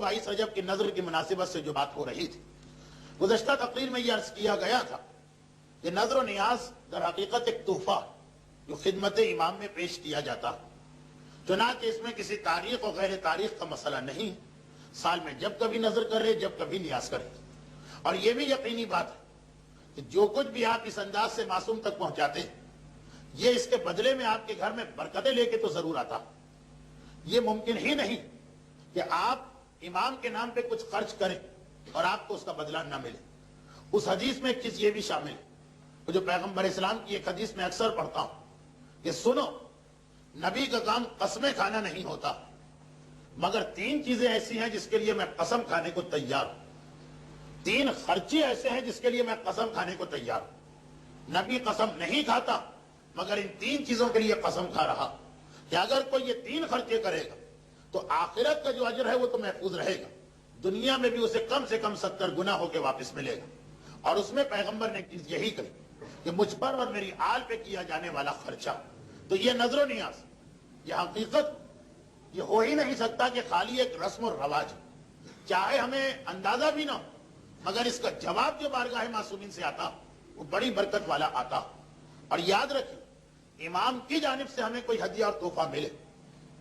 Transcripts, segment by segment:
22 رجب کی نظر کی مناسبت سے جو بات ہو رہی تھی، گزشتہ تقریر میں یہ عرض کیا گیا تھا کہ نظر و نیاز در حقیقت ایک تحفہ جو خدمت امام میں پیش کیا جاتا، چنانچہ اس میں کسی تاریخ اور غیر تاریخ کا مسئلہ نہیں، سال میں جب کبھی نظر کرے جب کبھی نیاز کرے، اور یہ بھی یقینی بات ہے کہ جو کچھ بھی آپ اس انداز سے معصوم تک پہنچاتے ہیں یہ اس کے بدلے میں آپ کے گھر میں برکتیں لے کے تو ضرور آتا۔ یہ ممکن ہی نہیں کہ آپ امام کے نام پہ کچھ خرچ کریں اور آپ کو اس کا بدلہ نہ ملے۔ اس حدیث میں ایک چیز یہ بھی شامل ہے، وہ جو پیغمبر اسلام کی ایک حدیث میں اکثر پڑھتا ہوں کہ سنو، نبی کا کام قسمیں کھانا نہیں ہوتا، مگر 3 چیزیں ایسی ہیں جس کے لیے میں قسم کھانے کو تیار ہوں، 3 خرچے ایسے ہیں جس کے لیے میں قسم کھانے کو تیار ہوں۔ نبی قسم نہیں کھاتا مگر ان 3 چیزوں کے لیے قسم کھا رہا کہ اگر کوئی یہ 3 خرچے کرے گا تو آخرت کا جو اجر ہے وہ تو محفوظ رہے گا، دنیا میں بھی اسے کم سے کم 70 گنا ہو کے واپس ملے گا۔ اور اس میں پیغمبر نے چیز یہی کہی کہ مجھ پر اور میری آل پہ کیا جانے والا خرچہ، تو یہ نظر و نیاز، یہ حقیقت یہ ہو ہی نہیں سکتا کہ خالی ایک رسم و رواج، چاہے ہمیں اندازہ بھی نہ ہو مگر اس کا جواب جو بارگاہ معصومین سے آتا وہ بڑی برکت والا آتا۔ اور یاد رکھیں، امام کی جانب سے ہمیں کوئی ہدیہ اور تحفہ ملے،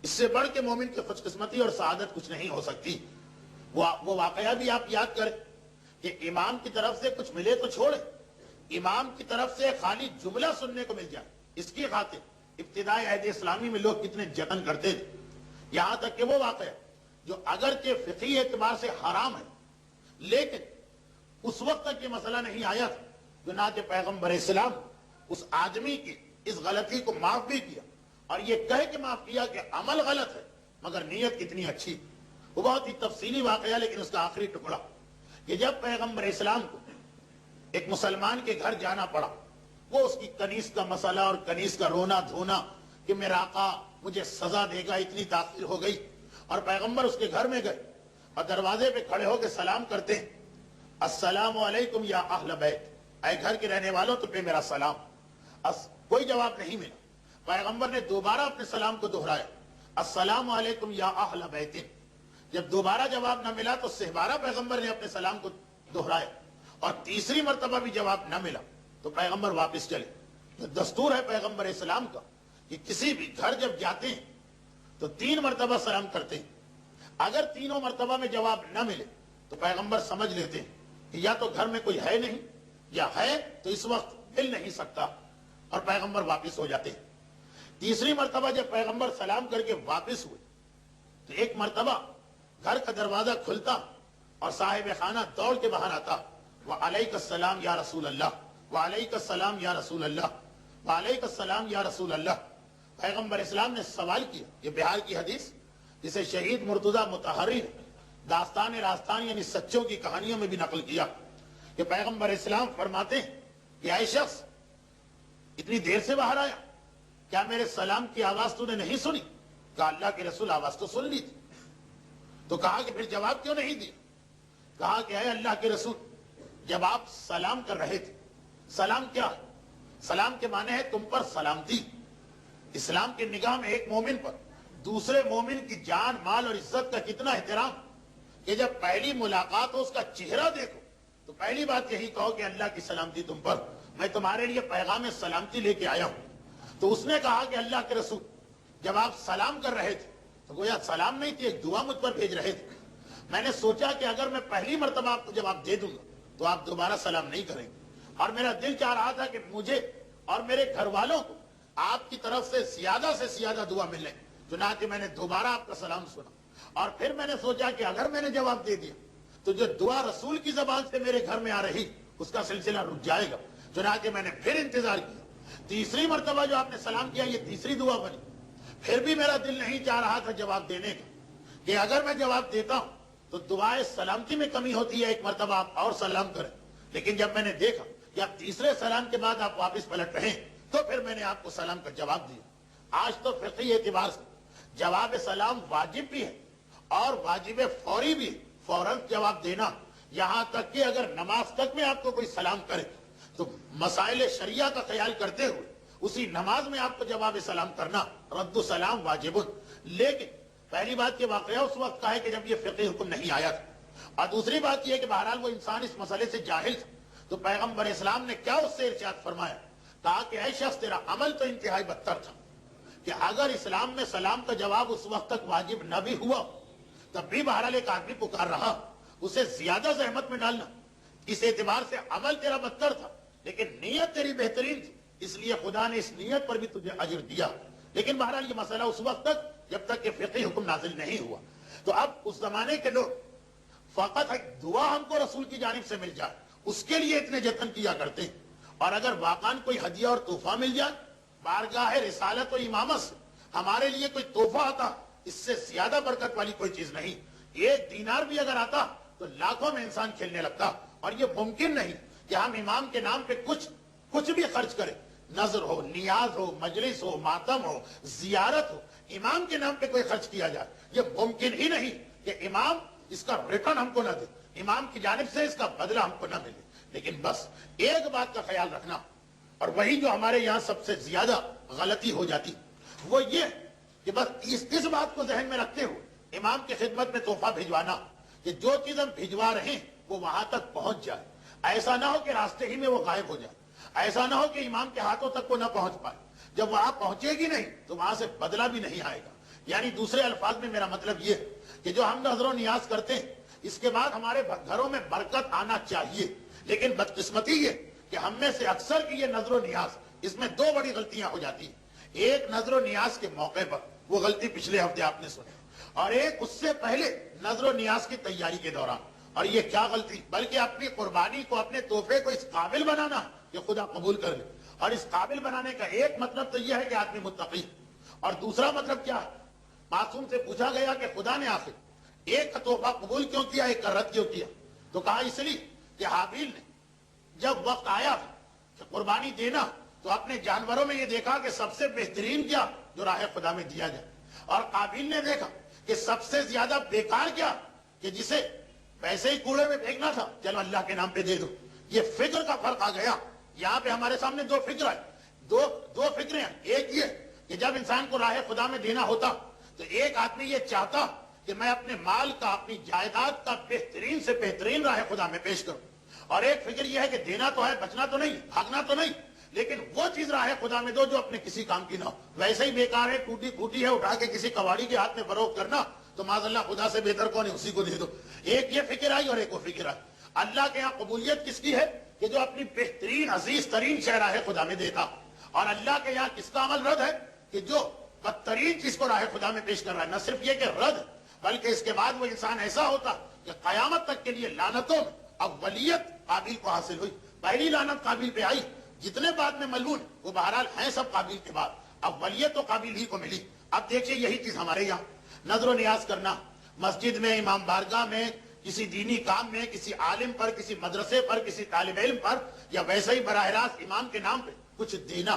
اس سے بڑھ کے مومن کی خوش قسمتی اور سعادت کچھ نہیں ہو سکتی۔ وہ واقعہ بھی آپ یاد کریں کہ امام کی طرف سے کچھ ملے تو چھوڑے، امام کی طرف سے خالی جملہ سننے کو مل جائے، اس کی خاطر ابتدائی عہد اسلامی میں لوگ کتنے جتن کرتے تھے، یہاں تک کہ وہ واقعہ جو اگرچہ فقہی اعتبار سے حرام ہے لیکن اس وقت تک یہ مسئلہ نہیں آیا تھا، چنانچہ پیغمبر اسلام اس آدمی کی اس غلطی کو معاف بھی کیا، اور یہ کہہ کے معاف کیا کہ عمل غلط ہے مگر نیت کتنی اچھی۔ وہ بہت ہی تفصیلی واقعہ لیکن اس کا آخری ٹکڑا کہ جب پیغمبر اسلام کو ایک مسلمان کے گھر جانا پڑا، وہ اس کی کنیز کا مسئلہ اور کنیز کا رونا دھونا کہ میرا آقا مجھے سزا دے گا، اتنی تاخیر ہو گئی، اور پیغمبر اس کے گھر میں گئے اور دروازے پہ کھڑے ہو کے سلام کرتے ہیں، السلام علیکم یا اہل بیت، اے گھر کے رہنے والوں تو پہ میرا سلام۔ کوئی جواب نہیں ملا، پیغمبر نے دوبارہ اپنے سلام کو دہرایا، السلام علیکم یا اہل بیت۔ جب دوبارہ جواب نہ ملا تو 12 پیغمبر نے اپنے سلام کو دہرایا، اور تیسری مرتبہ بھی جواب نہ ملا تو پیغمبر واپس چلے۔ دستور ہے پیغمبر اسلام کا کہ کسی بھی گھر جب جاتے ہیں تو 3 مرتبہ سلام کرتے ہیں، اگر تینوں مرتبہ میں جواب نہ ملے تو پیغمبر سمجھ لیتے ہیں کہ یا تو گھر میں کوئی ہے نہیں یا ہے تو اس وقت مل نہیں سکتا، اور پیغمبر واپس ہو جاتے ہیں۔ تیسری مرتبہ جب پیغمبر سلام کر کے واپس ہوئے تو ایک مرتبہ گھر کا دروازہ کھلتا اور صاحب خانہ دوڑ کے باہر آتا، وعلیک السلام یا رسول اللہ، وعلیک السلام یا رسول اللہ، وعلیک السلام یا رسول اللہ۔ پیغمبر اسلام نے سوال کیا، یہ بہار کی حدیث جسے شہید مرتضی مطہری نے داستان راستان یعنی سچوں کی کہانیوں میں بھی نقل کیا کہ پیغمبر اسلام فرماتے ہیں کہ اے شخص اتنی دیر سے باہر آیا، کیا میرے سلام کی آواز تو نے نہیں سنی؟ کہا اللہ کے رسول آواز تو سن لی تھی۔ تو کہا کہ پھر جواب کیوں نہیں دیا؟ کہا کہ اے اللہ کے رسول، جب آپ سلام کر رہے تھے، سلام کیا ہے؟ سلام کے معنی ہے تم پر سلامتی۔ اسلام کی نگاہ میں ایک مومن پر دوسرے مومن کی جان مال اور عزت کا کتنا احترام کہ جب پہلی ملاقات ہو اس کا چہرہ دیکھو تو پہلی بات یہی کہو کہ اللہ کی سلامتی تم پر، میں تمہارے لیے پیغام سلامتی لے کے آیا ہوں۔ تو اس نے کہا کہ اللہ کے رسول جب آپ سلام کر رہے تھے تو گویا سلام نہیں تھی، ایک دعا مجھ پر بھیج رہے تھے، میں نے سوچا کہ اگر میں پہلی مرتبہ آپ کو جواب دے دوں گا تو آپ دوبارہ سلام نہیں کریں گے، اور میرا دل چاہ رہا تھا کہ مجھے اور میرے گھر والوں کو آپ کی طرف سے زیادہ دعا ملے، چنانچہ میں نے دوبارہ آپ کا سلام سنا، اور پھر میں نے سوچا کہ اگر میں نے جواب دے دیا تو جو دعا رسول کی زبان سے میرے گھر میں آ رہی اس کا سلسلہ رک جائے گا، چنانچہ میں نے پھر انتظار کیا۔ تیسری مرتبہ جو آپ نے سلام کیا یہ تیسری دعا بنی، پھر بھی میرا دل نہیں چاہ رہا تھا جواب دینے کا کہ اگر میں جواب دیتا ہوں تو دعائے سلامتی میں کمی ہوتی ہے، ایک مرتبہ آپ اور سلام کریں، لیکن جب میں نے دیکھا کہ آپ تیسرے سلام کے بعد آپ واپس پلٹ رہے ہیں تو پھر میں نے آپ کو سلام کا جواب دیا۔ آج تو فقہی اعتبار سے جواب سلام واجب بھی ہے اور واجب فوری بھی ہے، فوراً جواب دینا، یہاں تک کہ اگر نماز تک میں آپ کو کوئی سلام کرے تو مسائل شریعہ کا خیال کرتے ہوئے اسی نماز میں آپ کو جواب سلام کرنا رد السلام واجب، لیکن پہلی بات یہ واقعہ اس وقت کا ہے کہ جب یہ فقہی حکم نہیں آیا تھا، اور دوسری بات یہ کہ بہرحال وہ انسان اس مسئلے سے جاہل تھا، تو پیغمبر اسلام نے کیا اس سے ارشاد فرمایا؟ کہا کہ اے شخص تیرا عمل تو انتہائی بدتر تھا، کہ اگر اسلام میں سلام کا جواب اس وقت تک واجب نہ بھی ہوا تب بھی بہرحال ایک آدمی پکار رہا، اسے زیادہ زحمت میں ڈالنا، اس اعتبار سے عمل تیرا بدتر تھا لیکن نیت تیری بہترین تھی، اس لیے خدا نے اس نیت پر بھی تجھے اجر دیا۔ لیکن بہرحال یہ مسئلہ اس وقت تک جب تک کہ فقہی حکم نازل نہیں ہوا۔ تو اب اس زمانے کے لوگ فقط ایک دعا ہم کو رسول کی جانب سے مل جائے اس کے لیے اتنے جتن کیا کرتے ہیں، اور اگر واقعاً کوئی ہدیہ اور تحفہ مل جائے بارگاہ رسالت و امامت سے ہمارے لیے کوئی تحفہ آتا، اس سے زیادہ برکت والی کوئی چیز نہیں۔ ایک دینار بھی اگر آتا تو لاکھوں میں انسان کھیلنے لگتا، اور یہ ممکن نہیں کہ ہم امام کے نام پہ کچھ بھی خرچ کریں، نظر ہو، نیاز ہو، مجلس ہو، ماتم ہو، زیارت ہو، امام کے نام پہ کوئی خرچ کیا جائے، یہ ممکن ہی نہیں کہ امام اس کا ریٹرن ہم کو نہ دے، امام کی جانب سے اس کا بدلہ ہم کو نہ ملے۔ لیکن بس ایک بات کا خیال رکھنا، اور وہی جو ہمارے یہاں سب سے زیادہ غلطی ہو جاتی، وہ یہ کہ بس اس بات کو ذہن میں رکھتے ہوئے امام کی خدمت میں تحفہ بھجوانا کہ جو چیز ہم بھجوا رہے ہیں وہ وہاں تک پہنچ جائے، ایسا نہ ہو کہ راستے ہی میں وہ غائب ہو جائے، ایسا نہ ہو کہ امام کے ہاتھوں تک وہ نہ پہنچ پائے، جب وہاں پہنچے گی نہیں تو وہاں سے بدلہ بھی نہیں آئے گا۔ یعنی دوسرے الفاظ میں میرا مطلب یہ کہ جو ہم نظر و نیاز کرتے ہیں اس کے بعد ہمارے گھروں میں برکت آنا چاہیے، لیکن بدقسمتی یہ کہ ہم میں سے اکثر کی یہ نظر و نیاز، اس میں دو بڑی غلطیاں ہو جاتی ہیں۔ ایک نظر و نیاز کے موقع پر، وہ غلطی پچھلے ہفتے آپ نے سنی، اور ایک اس سے پہلے نظر و نیاز کی تیاری کے دوران۔ اور یہ کیا غلطی، بلکہ اپنی قربانی کو، اپنے تحفے کو اس قابل بنانا کہ خدا قبول کر لے۔ اور اس قابل بنانے کا ایک مطلب تو یہ ہے کہ آدمی متقی، اور دوسرا مطلب کیا ہے؟ معصوم سے پوچھا گیا کہ خدا نے آخر ایک کا تحفہ قبول کیوں کیا، ایک کا رد کیوں کیا؟ تو کہا اس لیے کہ حابیل نے جب وقت آیا کہ قربانی دینا تو اپنے جانوروں میں یہ دیکھا کہ سب سے بہترین کیا جو راہ خدا میں دیا جائے، اور قابیل نے دیکھا کہ سب سے زیادہ بیکار کیا کہ جسے پیسے ہی کوڑے میں پھینکنا تھا، چلو اللہ کے نام پہ دے دو۔ یہ فکر کا فرق آ گیا۔ یہاں پہ ہمارے سامنے دو فکر ہے، دو فکریں ہیں۔ ایک یہ کہ جب انسان کو راہ خدا میں دینا ہوتا تو ایک آدمی یہ چاہتا کہ میں اپنے مال کا، اپنی جائیداد کا بہترین سے بہترین راہ خدا میں پیش کروں، اور ایک فکر یہ ہے کہ دینا تو ہے، بچنا تو نہیں، بھاگنا تو نہیں، لیکن وہ چیز راہ خدا میں دو جو اپنے کسی کام کی نہ ہو، ویسے ہی بیکار ہے، ٹوٹی پھوٹی ہے، اٹھا کے کسی کواڑی کے ہاتھ میں فروخت کرنا، تو معاذ اللہ خدا سے بہتر کون ہے، اسی کو دے دو۔ ایک یہ فکر آئی اور ایک وہ فکر آئی۔ اللہ کے یہاں قبولیت کس کی ہے کہ جو اپنی بہترین عزیز ترین شے راہ خدا میں دیتا، اور اللہ کے یہاں کس کا عمل رد ہے کہ جو بدترین چیز کو راہ خدا میں پیش کر رہا ہے۔ نہ صرف یہ کہ رد، بلکہ اس کے بعد وہ انسان ایسا ہوتا کہ قیامت تک کے لیے لعنتوں میں اولیت قابیل کو حاصل ہوئی۔ پہلی لعنت قابیل پہ آئی، جتنے بعد میں ملعون وہ بہرحال ہیں سب قابیل کے بعد، اولیت تو قابیل ہی کو ملی۔ اب دیکھیے یہی چیز ہمارے یہاں نظر و نیاز کرنا، مسجد میں، امام بارگاہ میں، کسی دینی کام میں، کسی عالم پر، کسی مدرسے پر، کسی طالب علم پر، یا ویسے ہی براہ راست امام کے نام پہ کچھ دینا۔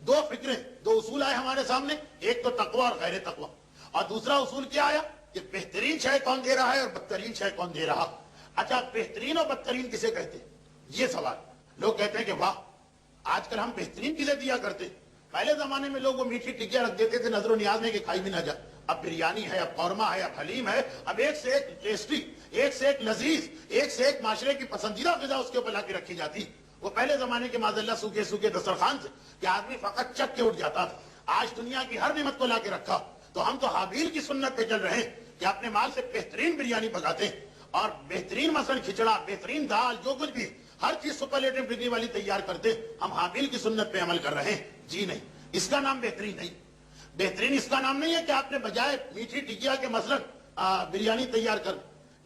دو فکریں، دو اصول آئے ہمارے سامنے، ایک تو تقوی اور غیر تقوی، اور دوسرا اصول کیا آیا کہ بہترین شے کون دے رہا ہے اور بدترین شے کون دے رہا۔ اچھا بہترین اور بدترین کسے کہتے ہیں؟ یہ سوال لوگ کہتے ہیں کہ واہ آج کل ہم بہترین چیزیں دیا کرتے، پہلے زمانے میں لوگ وہ میٹھی ٹکیاں رکھ دیتے تھے نظر و نیاز میں کہ کھائی بھی نہ جائے، اب بریانی ہے، اب قورمہ ہے، اب حلیم ہے، اب ایک سے ایک ٹیسٹی، ایک سے ایک لذیذ، ایک سے ایک معاشرے کی پسندیدہ غذا اس کے اوپر لا کے رکھی جاتی۔ وہ پہلے زمانے کے معاذ اللہ سوکھے سوکھے دسترخوان سے کہ آدمی فقط چک کے اٹھ جاتا تھا، آج دنیا کی ہر نعمت کو لا کے رکھا۔ تو ہم تو حابیل کی سنت پہ چل رہے ہیں کہ اپنے مال سے بہترین بریانی پکاتے ہیں، اور بہترین مثلا کھچڑا، بہترین دال، جو کچھ بھی ہر چیز سپرلیٹو ڈگری والی تیار کرتے، ہم حابیل کی سنت پہ عمل کر رہے ہیں۔ جی نہیں، اس کا نام بہترین نہیں۔ بہترین اس کا نام نہیں ہے کہ آپ نے بجائے میٹھی ٹکیا کے مثلا بریانی تیار کر،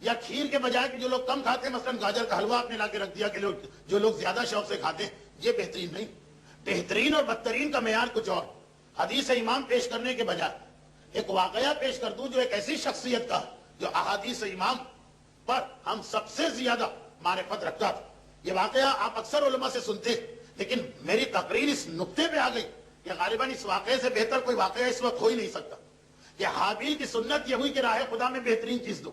یا کھیر کے بجائے کہ جو لوگ کم کھاتے ہیں مثلا گاجر کا حلوہ آپ نے لا کے رکھ دیا کہ جو لوگ زیادہ شوق سے کھاتے ہیں، یہ بہترین نہیں۔ بہترین اور بدترین کا معیار کچھ اور۔ حدیث امام پیش کرنے کے بجائے ایک واقعہ پیش کر دوں جو ایک ایسی شخصیت کا جو احادیث امام پر ہم سب سے زیادہ معرفت رکھتا تھا۔ یہ واقعہ آپ اکثر علماء سے سنتے، لیکن میری تقریر اس نقطے پہ آ گئی کہ غالباً اس واقعے سے بہتر کوئی واقعہ اس وقت ہو ہی نہیں سکتا کہ حابیل کی سنت یہ ہوئی کہ راہ خدا میں بہترین چیز دو،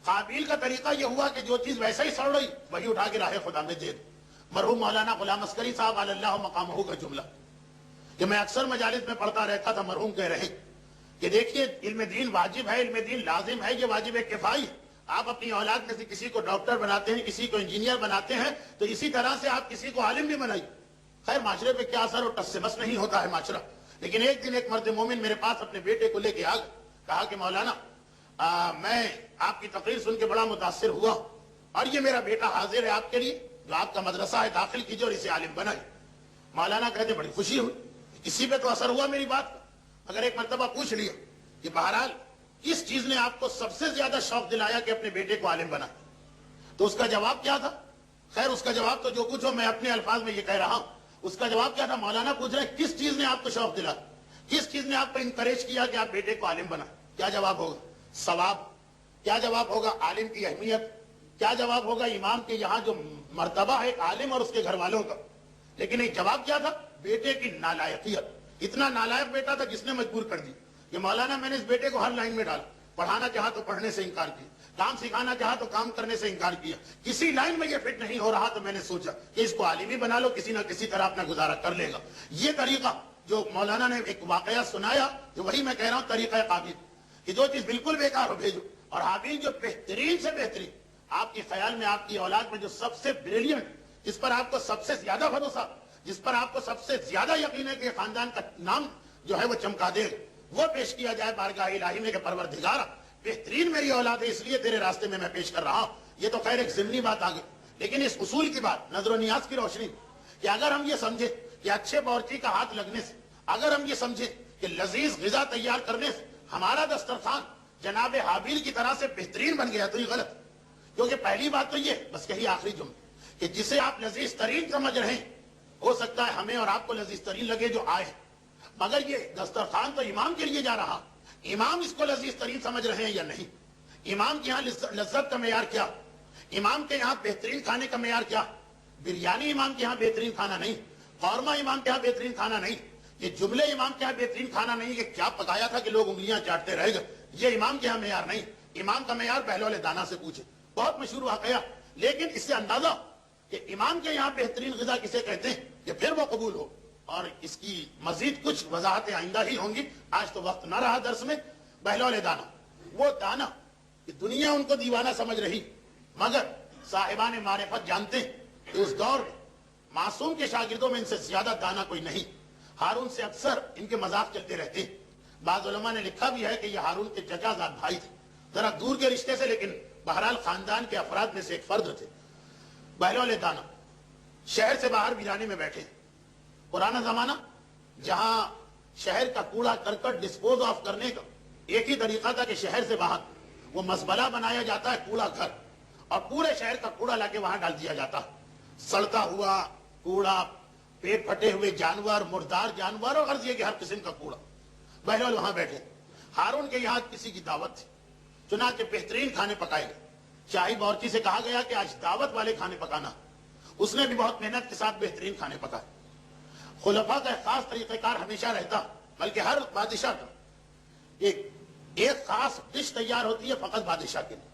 قابیل کا طریقہ یہ ہوا کہ جو چیز ویسا ہی سڑ رہی وہی اٹھا کے راہ خدا میں دے دو۔ مرحوم مولانا غلام عسکری صاحب علی اللہ مقامہ کا جملہ کہ میں اکثر مجالس میں پڑھتا رہتا تھا، مرحوم کہہ رہے کہ دیکھیے علم دین واجب ہے، علم دین لازم ہے، یہ واجب کفائی ہے۔ آپ اپنی اولاد میں سے کسی کو ڈاکٹر بناتے ہیں، کسی کو انجینئر بناتے ہیں، تو اسی طرح سے آپ کسی کو عالم بھی بنائیے۔ خیر معاشرے پہ کیا اثر ہو، ٹس سے بس نہیں ہوتا ہے معاشرہ۔ لیکن ایک دن ایک مرد مومن میرے پاس اپنے بیٹے کو لے کے آ گیا، کہا کہ مولانا میں آپ کی تقریر سن کے بڑا متاثر ہوا، اور یہ میرا بیٹا حاضر ہے آپ کے لیے، جو آپ کا مدرسہ ہے داخل کیجیے اور اسے عالم بنائے۔ مولانا کہتے بڑی خوشی ہوئی، کسی پہ تو اثر ہوا میری بات کا۔ اگر ایک مرتبہ پوچھ لیا کہ بہرحال کس چیز نے آپ کو سب سے زیادہ شوق دلایا کہ اپنے بیٹے کو عالم بنائے، تو اس کا جواب کیا تھا؟ خیر اس کا جواب تو جو کچھ ہو میں اپنے الفاظ میں یہ کہہ رہا ہوں، اس کا جواب کیا تھا؟ مولانا پوچھ رہے ہیں کس چیز نے آپ کو شوق دلایا، کس چیز نے آپ کو انکریج کیا کہ آپ بیٹے کو عالم بنائیں؟ کیا جواب ہوگا؟ ثواب۔ کیا جواب ہوگا؟ عالم کی اہمیت۔ کیا جواب ہوگا؟ امام کے یہاں جو مرتبہ ہے ایک عالم اور اس کے گھر والوں کا۔ لیکن ایک جواب کیا تھا؟ بیٹے کی نالائقیت۔ اتنا نالائق بیٹا تھا جس نے مجبور کر دی کہ مولانا میں نے اس بیٹے کو ہر لائن میں ڈالا، پڑھانا چاہا تو پڑھنے سے انکار کیا، کام سکھانا چاہا تو کام کرنے سے انکار کیا، کسی لائن میں یہ فٹ نہیں ہو رہا تو میں نے سوچا کہ اس کو عالم ہی بنا لو، کسی نہ کسی طرح اپنا گزارا کر لے گا۔ یہ طریقہ جو مولانا نے ایک واقعہ سنایا، جو وہی میں کہہ رہا ہوں طریقہ قابل، کہ جو چیز بالکل بیکار ہو بھیجو، اور حابیل جو بہترین سے بہترین، آپ کے خیال میں آپ کی اولاد میں جو سب سے بریلینٹ، جس پر آپ کو سب سے زیادہ بھروسہ، جس پر آپ کو سب سے زیادہ یقین ہے کہ خاندان کا نام جو ہے وہ چمکا دے، وہ پیش کیا جائے بارگاہ الہی میں کہ پروردگارا بہترین میری اولاد ہے اس لیے تیرے راستے میں پیش کر رہا ہوں۔ یہ تو خیر ایک ضمنی بات آ گئی، لیکن اس اصول کی بات نظر و نیاز کی روشنی کہ اگر ہم یہ سمجھیں کہ اچھے باورچی کا ہاتھ لگنے سے، اگر ہم یہ سمجھیں کہ لذیذ غذا تیار کرنے سے ہمارا دسترخوان جناب حابیل کی طرح سے بہترین بن گیا تو یہ غلط، کیونکہ پہلی بات تو یہ بس یہی آخری جملہ کہ جسے آپ لذیذ ترین سمجھ رہے ہیں، ہو سکتا ہے ہمیں اور آپ کو لذیذ ترین لگے جو آئے، مگر یہ دسترخوان تو امام کے لیے جا رہا، امام اس کو لذیذ ترین سمجھ رہے ہیں یا نہیں؟ امام کے یہاں لذت کا معیار کیا؟ امام کے یہاں بہترین کھانے کا معیار کیا؟ بریانی امام کے یہاں بہترین کھانا نہیں، قورمہ امام کے یہاں بہترین کھانا نہیں، یہ جملے امام کے یہاں بہترین کھانا نہیں کہ کیا پکایا تھا کہ لوگ انگلیاں چاٹتے رہ گئے، یہ امام کے یہاں معیار نہیں۔ امام کا معیار بہلول دانا سے پوچھے، بہت مشہور واقعہ، لیکن اس سے اندازہ کہ امام کے یہاں بہترین غذا کسے کہتے ہیں کہ پھر وہ قبول ہو۔ اور اس کی مزید کچھ وضاحتیں آئندہ ہی ہوں گی، آج تو وقت نہ رہا درس میں۔ بہلول دانا، وہ دانا کہ دنیا ان کو دیوانہ سمجھ رہی، مگر صاحبان معرفت جانتے ہیں کہ اس دور میں معصوم کے شاگردوں میں ان سے زیادہ دانا کوئی نہیں۔ ہارون سے اکثر ان کے مذاق چلتے رہتے ہیں، بعض علماء نے لکھا بھی ہے کہ یہ ہارون کے چچا زاد بھائی تھے، ذرا دور کے رشتے سے، لیکن بہرحال خاندان کے افراد میں سے ایک فرد تھے۔ بہلول دانا شہر سے باہر ویرانے میں بیٹھے، پرانا زمانہ جہاں شہر کا کوڑا کرکٹ ڈسپوز آف کرنے کا ایک ہی طریقہ تھا کہ شہر سے باہر وہ مزبلہ بنایا جاتا ہے، کوڑا گھر، اور پورے شہر کا کوڑا لا کے وہاں ڈال دیا جاتا، سڑتا ہوا کوڑا، پیٹ پھٹے ہوئے جانور، مردار جانور، اور غرض یہ کہ ہر قسم کا کوڑا۔ بہلول وہاں بیٹھے، ہارون کے یہاں کسی کی دعوت تھی، چنانچہ بہترین کھانے پکائے گئے۔ شاہی باورچی سے کہا گیا کہ آج دعوت والے کھانے پکانا، اس نے بھی بہت محنت کے ساتھ بہترین کھانے پکائے۔ خلفاء کا ایک خاص طریقہ کار ہمیشہ رہتا، بلکہ ہر بادشاہ کا ایک خاص ڈش تیار ہوتی ہے فقط بادشاہ کے لیے،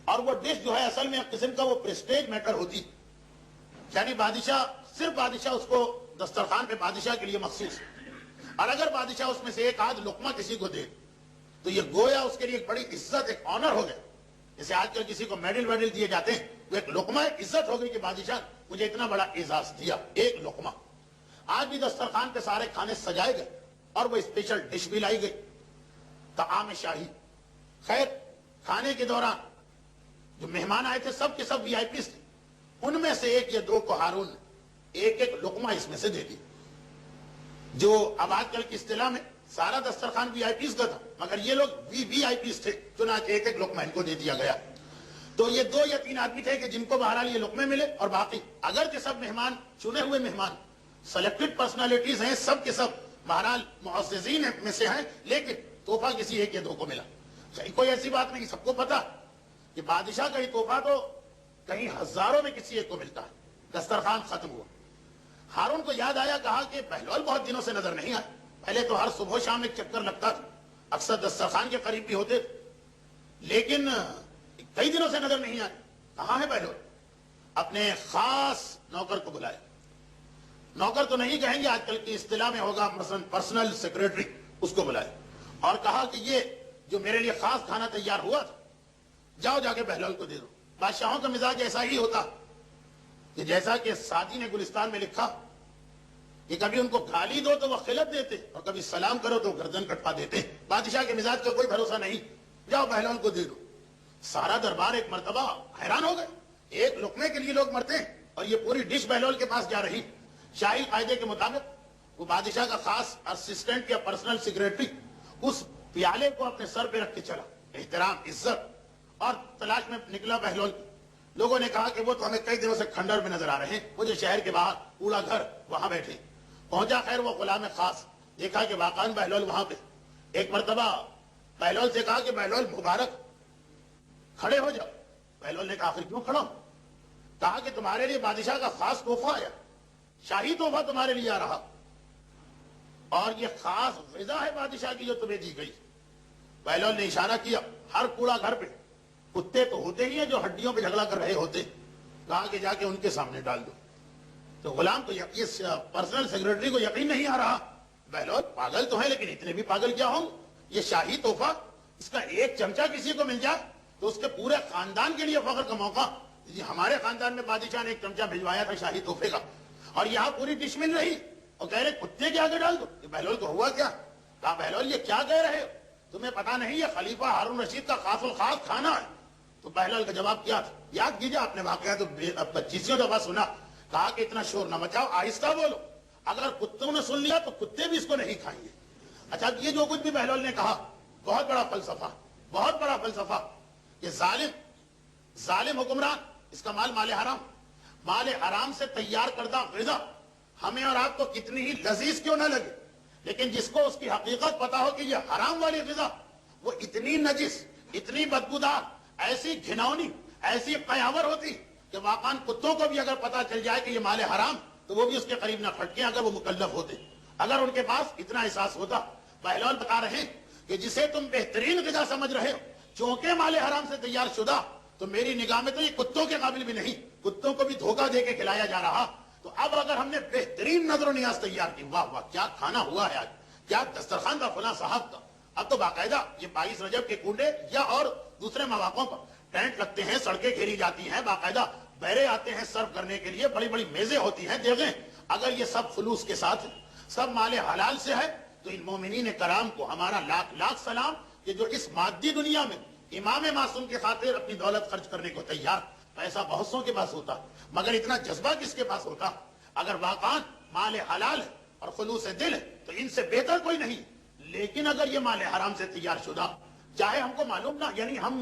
اور وہ ڈش جو ہے اصل میں ایک قسم کا وہ پریسٹیج میٹر ہوتی، یعنی صرف بادشاہ اس کو دسترخوان پہ بادشاہ کے لیے مخصوص، اور اگر بادشاہ اس میں سے ایک آدھ لقمہ کسی کو دے تو یہ گویا اس کے لیے ایک بڑی عزت، ایک آنر ہو گیا۔ جیسے آج کل کسی کو میڈل ویڈل دیے جاتے ہیں، وہ ایک لقمہ ایک عزت ہو گئی کہ بادشاہ مجھے اتنا بڑا اعزاز دیا، ایک لقمہ۔ آج بھی دسترخوان پہ سارے کھانے سجائے گئے اور وہ اسپیشل ڈش بھی لائی گئی، طعام شاہی۔ خیر کھانے کے دوران جو مہمان آئے تھے سب کے سب وی آئی پیز تھے، ان میں سے ایک یا دو کو ہارون نے ایک ایک لقمہ اس میں سے دے دی، جو اب آج کل کی اصطلاح میں سارا دسترخوان وی آئی پیز کا تھا، مگر یہ لوگ وی آئی پیز تھے، چنانچہ ایک ایک لقمہ ان کو دے دیا گیا۔ تو یہ 2 یا 3 آدمی تھے کہ جن کو بہرحال یہ لقمے ملے، اور باقی اگرچہ سب مہمان چنے ہوئے مہمان سلیکٹڈ پرسنالٹیز ہیں، سب کے سب بہرحال معززین میں سے ہیں، لیکن تحفہ کسی ایک یا دو کو ملا۔ کوئی ایسی بات نہیں، سب کو پتا کہ بادشاہ کا ہی تحفہ تو کہیں ہزاروں میں کسی ایک کو ملتا ہے۔ دسترخوان ختم ہوا، ہارون کو یاد آیا، کہا کہ بہلول بہت دنوں سے نظر نہیں آئے، پہلے تو ہر صبح و شام ایک چکر لگتا تھا، اکثر دسترخوان کے قریب بھی ہوتے تھے، لیکن کئی دنوں سے نظر نہیں آئے، کہاں ہے بہلول؟ اپنے خاص نوکر کو بلایا، نوکر تو نہیں کہیں گے، آج کل کی اصطلاح میں ہوگا مثلا پرسنل سیکریٹری، اس کو بلایا، اور کہا کہ یہ جو میرے لیے خاص کھانا تیار ہوا تھا جاؤ جا کے بہلول کو دے دو۔ بادشاہوں کا مزاج ایسا ہی ہوتا کہ جیسا کہ سعدی نے گلستان میں لکھا کہ کبھی ان کو گالی دو تو وہ خلت دیتے اور کبھی سلام کرو تو گردن کٹوا دیتے۔ بادشاہ کے مزاج کا کوئی بھروسہ نہیں، جاؤ بہلول کو دے دو۔ سارا دربار ایک مرتبہ حیران ہو گئے، ایک لقمے کے لیے لوگ مرتے ہیں اور یہ پوری ڈش بہلول کے پاس جا رہی۔ شاہی قاعدے کے مطابق وہ بادشاہ کا خاص اسسٹنٹ یا پرسنل سیکریٹری اس پیالے کو اپنے سر پہ رکھ کے چلا، احترام عزت، اور تلاش میں نکلا بہلول۔ لوگوں نے کہا کہ وہ تو ہمیں کئی دنوں سے کھنڈر میں نظر آ رہے ہیں، وہ جو شہر کے باہر کوڑا گھر وہاں بیٹھے۔ پہنچا خیر وہ غلام خاص، دیکھا کہ واقعاً بہلول وہاں پہ۔ ایک مرتبہ بہلول سے کہا کہ بہلول مبارک کھڑے ہو جاؤ۔ بہلول نے کہا آخر کیوں کھڑا ہوں؟ کہا کہ تمہارے لیے بادشاہ کا خاص تحفہ آیا، شاہی تحفہ تمہارے لیے آ رہا، اور یہ خاص غذا ہے بادشاہ کی جو تمہیں دی گئی۔ بہلول نے اشارہ کیا ہر کوڑا گھر پہ کتے تو ہوتے ہی ہیں جو ہڈیوں پہ جھگڑا کر رہے ہوتے، کہا کہ جا کے ان کے سامنے ڈال دو۔ تو غلام کو پرسنل سیکریٹری کو یقین نہیں آ رہا، بہلول پاگل تو ہے لیکن اتنے بھی پاگل کیا ہوں، یہ شاہی تحفہ اس کا ایک چمچہ کسی کو مل جائے تو اس کے پورے خاندان کے لیے فخر کا موقع۔ ہمارے خاندان میں بادشاہ نے ایک چمچہ بھجوایا تھا شاہی تحفے کا، اور یہاں پوری ڈش مل رہی اور کہہ رہے کتے کے آگے ڈال دو۔ بہلول کو ہوا کیا؟ کہا بہلول یہ کیا کہہ رہے ہو، تمہیں پتا نہیں یہ خلیفہ ہارون رشید کا خاص الخاص کھانا ہے؟ تو بہلول کا جواب کیا تھا؟ یاد کیجیے، آپ نے واقعہ تو 25 دفعہ سنا۔ کہا کہ اتنا شور نہ مچاؤ، آہستہ بولو، اگر کتوں نے سن لیا تو کتے بھی اس کو نہیں کھائیں گے۔ اچھا یہ جو کچھ بھی بہلول نے کہا بہت بڑا فلسفہ، بہت بڑا فلسفہ کہ ظالم حکمران، اس کا مال حرام سے تیار کردہ غذا ہمیں اور آپ کو کتنی ہی لذیذ کیوں نہ لگے، لیکن جس کو اس کی حقیقت پتا ہو کہ یہ حرام والی غذا وہ اتنی نجس، اتنی بدبودار، ایسی گھناؤنی، ایسی قیاور ہوتی کہ واقعاً کتوں کو بھی اگر پتا چل جائے کہ یہ مال حرام تو وہ بھی اس کے قریب نہ پھٹکیں اگر وہ مکلف ہوتے، اگر ان کے پاس اتنا احساس ہوتا۔ بہلول بتا رہے ہیں کہ جسے تم بہترین غذا سمجھ رہے ہو چونکہ مال حرام سے تیار شدہ، تو میری نگاہ میں تو یہ کتوں کے قابل بھی نہیں، کتوں کو بھی دھوکہ دے کے کھلایا جا رہا۔ تو اب اگر ہم نے بہترین نظر و نیاز تیار کی، واہ واہ کیا کھانا ہوا ہے آج، کیا دسترخوان تھا فلاں صاحب کا۔ اب تو باقاعدہ یہ 22 رجب کے کنڈے یا اور دوسرے مواقعوں پر ٹینٹ لگتے ہیں، سڑکیں گھیری جاتی ہیں، باقاعدہ بیرے آتے ہیں سرو کرنے کے لیے، بڑی بڑی میزیں ہوتی ہیں، دیکھیں اگر یہ سب خلوص کے ساتھ سب مال حلال سے ہے تو ان مومنین کرام کو ہمارا لاکھ لاکھ سلام کہ جو اس مادی دنیا میں امام معصوم کی خاطر اپنی دولت خرچ کرنے کو تیار۔ پیسہ بہت سو کے پاس ہوتا مگر اتنا جذبہ کس کے پاس ہوتا؟ اگر واقعاً مال حلال ہے اور خلوص دل ہے تو ان سے بہتر کوئی نہیں، لیکن اگر یہ مال حرام سے تیار شدہ، چاہے ہم کو معلوم نہ، یعنی ہم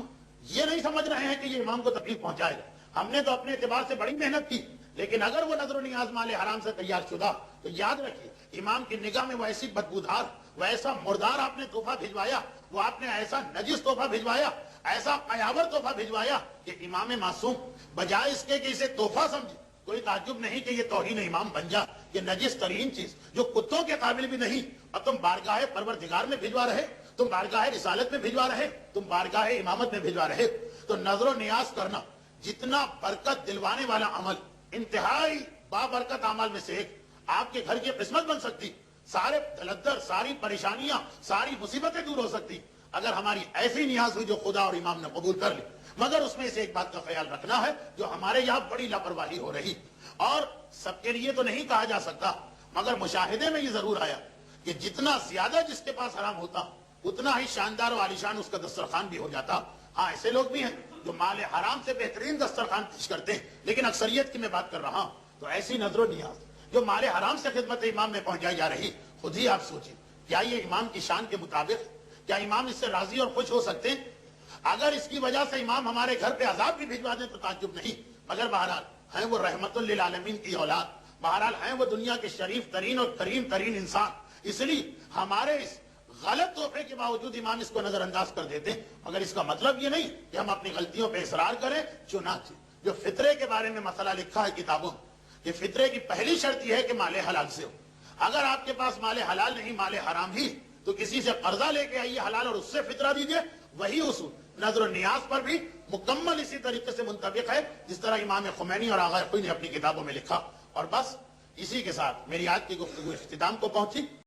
یہ نہیں سمجھ رہے ہیں کہ یہ امام کو تکلیف پہنچائے گا، ہم نے تو اپنے اعتبار سے بڑی محنت کی، لیکن اگر وہ نظر و نیاز مال حرام سے تیار شدہ تو یاد رکھیے امام کی نگاہ میں وہ ایسی بدبودار، وہ ایسا مردار آپ نے تحفہ بھجوایا، وہ آپ نے ایسا نجس تحفہ بھجوایا، ایسا قیاور تحفہ بھجوایا کہ امام معصوم بجائے اس کے کہ اسے تحفہ سمجھے، کوئی تعجب نہیں کہ یہ توہین امام بن جا، یہ نجس ترین چیز جو کتوں کے قابل بھی نہیں، اور تم بارگاہ پروردگار میں بھجوا رہے، تم بارگاہ رسالت میں بھجوا رہے، تم بارگاہ امامت میں بھجوا رہے۔ تو نظر و نیاز کرنا جتنا برکت دلوانے والا عمل، انتہائی بابرکت عمل میں سے ایک، آپ کے گھر کی قسمت بن سکتی، سارے دلدر، ساری پریشانیاں، ساری مصیبتیں دور ہو سکتی اگر ہماری ایسی نیاز ہوئی جو خدا اور امام نے قبول کر لی۔ مگر اس میں سے ایک بات کا خیال رکھنا ہے جو ہمارے یہاں بڑی لاپرواہی ہو رہی، اور سب کے لیے تو نہیں کہا جا سکتا مگر مشاہدے میں یہ ضرور آیا کہ جتنا زیادہ جس کے پاس حرام ہوتا اتنا ہی شاندار و عالیشان اس کا دسترخوان بھی ہو جاتا۔ ہاں ایسے لوگ بھی ہیں جو مال حرام سے بہترین دسترخوان پیش کرتے ہیں، لیکن اکثریت کی میں بات کر رہا ہوں۔ تو ایسی نظر و نیاز جو مال حرام سے خدمت امام میں پہنچائی جا رہی، خود ہی آپ سوچیں کیا یہ امام کی شان کے مطابق، کیا امام اس سے راضی اور خوش ہو سکتے ہیں؟ اگر اس کی وجہ سے امام ہمارے گھر پہ عذاب بھی بھجوا دیں تو تعجب نہیں، مگر بہرحال ہیں وہ رحمت للعالمین کی اولاد، بہرحال ہیں وہ دنیا کے شریف ترین اور کریم ترین انسان، اس لیے ہمارے اس غلط تحفے کے باوجود امام اس کو نظر انداز کر دیتے ہیں۔ مگر اس کا مطلب یہ نہیں کہ ہم اپنی غلطیوں پہ اصرار کریں۔ چنانچہ جو فطرے کے بارے میں مسئلہ لکھا ہے کتابوں میں، یہ فطرے کی پہلی شرط یہ ہے کہ مال حلال سے ہو۔ اگر آپ کے پاس مال حلال نہیں، مال حرام ہی، تو کسی سے قرضہ لے کے آئیے حلال اور اس سے فطرہ دیجئے۔ وہی اصول نظر و نیاز پر بھی مکمل اسی طریقے سے منطبق ہے جس طرح امام خمینی اور آغا خوئی نے اپنی کتابوں میں لکھا۔ اور بس اسی کے ساتھ میری آج کی گفتگو اختتام کو پہنچی۔